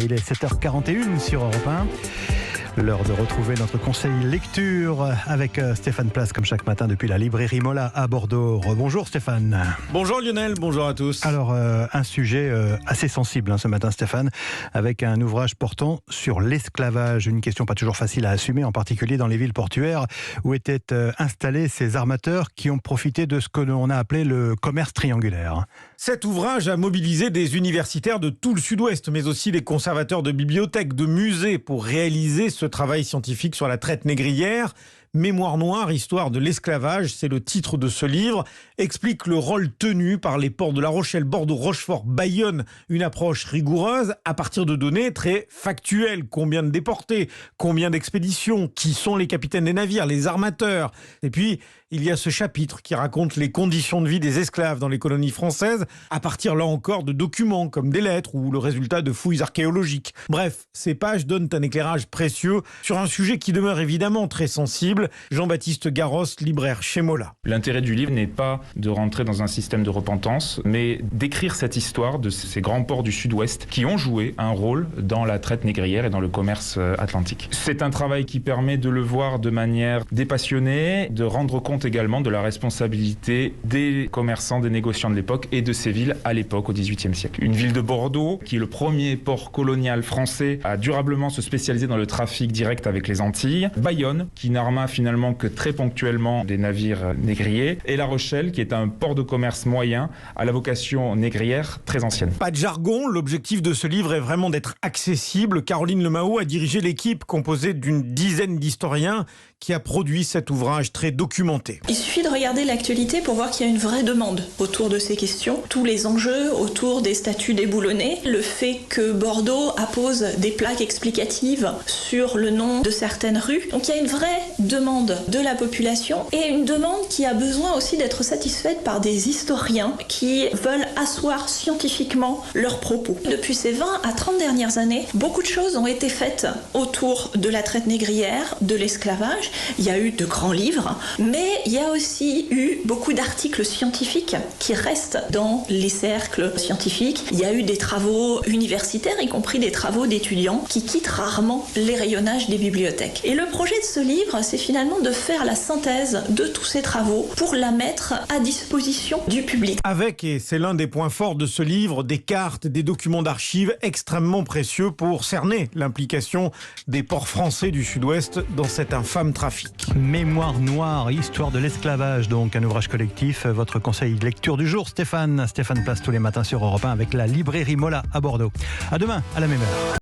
Il est 7h41 sur Europe 1. L'heure de retrouver notre conseil lecture avec Stéphane Place, comme chaque matin depuis la librairie Mola à Bordeaux. Bonjour Stéphane. Bonjour Lionel, bonjour à tous. Alors, un sujet assez sensible ce matin Stéphane, avec un ouvrage portant sur l'esclavage. Une question pas toujours facile à assumer, en particulier dans les villes portuaires où étaient installés ces armateurs qui ont profité de ce que l'on a appelé le commerce triangulaire. Cet ouvrage a mobilisé des universitaires de tout le sud-ouest, mais aussi des conservateurs de bibliothèques, de musées pour réaliser ce travail scientifique sur la traite négrière. Mémoire noire, histoire de l'esclavage, c'est le titre de ce livre, explique le rôle tenu par les ports de La Rochelle, Bordeaux, Rochefort, Bayonne, une approche rigoureuse à partir de données très factuelles. Combien de déportés, combien d'expéditions, qui sont les capitaines des navires, les armateurs. Et puis, il y a ce chapitre qui raconte les conditions de vie des esclaves dans les colonies françaises, à partir là encore de documents comme des lettres ou le résultat de fouilles archéologiques. Bref, ces pages donnent un éclairage précieux sur un sujet qui demeure évidemment très sensible. Jean-Baptiste Garros, libraire chez Mola. L'intérêt du livre n'est pas de rentrer dans un système de repentance, mais d'écrire cette histoire de ces grands ports du sud-ouest qui ont joué un rôle dans la traite négrière et dans le commerce atlantique. C'est un travail qui permet de le voir de manière dépassionnée, de rendre compte également de la responsabilité des commerçants, des négociants de l'époque et de ces villes à l'époque, au XVIIIe siècle. Une ville de Bordeaux, qui est le premier port colonial français à durablement se spécialiser dans le trafic direct avec les Antilles. Bayonne, qui n'arma finalement que très ponctuellement des navires négriers. Et La Rochelle, qui est un port de commerce moyen à la vocation négrière très ancienne. Pas de jargon, l'objectif de ce livre est vraiment d'être accessible. Caroline Lemao a dirigé l'équipe composée d'une dizaine d'historiens qui a produit cet ouvrage très documenté. Il suffit de regarder l'actualité pour voir qu'il y a une vraie demande autour de ces questions. Tous les enjeux autour des statues déboulonnées, le fait que Bordeaux appose des plaques explicatives sur le nom de certaines rues. Donc il y a une vraie demande de la population et une demande qui a besoin aussi d'être satisfaite par des historiens qui veulent asseoir scientifiquement leurs propos. Depuis ces 20 à 30 dernières années, beaucoup de choses ont été faites autour de la traite négrière, de l'esclavage. Il y a eu de grands livres, mais il y a aussi eu beaucoup d'articles scientifiques qui restent dans les cercles scientifiques. Il y a eu des travaux universitaires, y compris des travaux d'étudiants, qui quittent rarement les rayonnages des bibliothèques. Et le projet de ce livre, c'est finalement de faire la synthèse de tous ces travaux pour la mettre à disposition du public. Avec, et c'est l'un des points forts de ce livre, des cartes, des documents d'archives extrêmement précieux pour cerner l'implication des ports français du Sud-Ouest dans cet infâme trafic. Mémoire noire, histoire de l'esclavage, donc un ouvrage collectif. Votre conseil de lecture du jour, Stéphane Place tous les matins sur Europe 1 avec la librairie Mola à Bordeaux. À demain, à la même heure.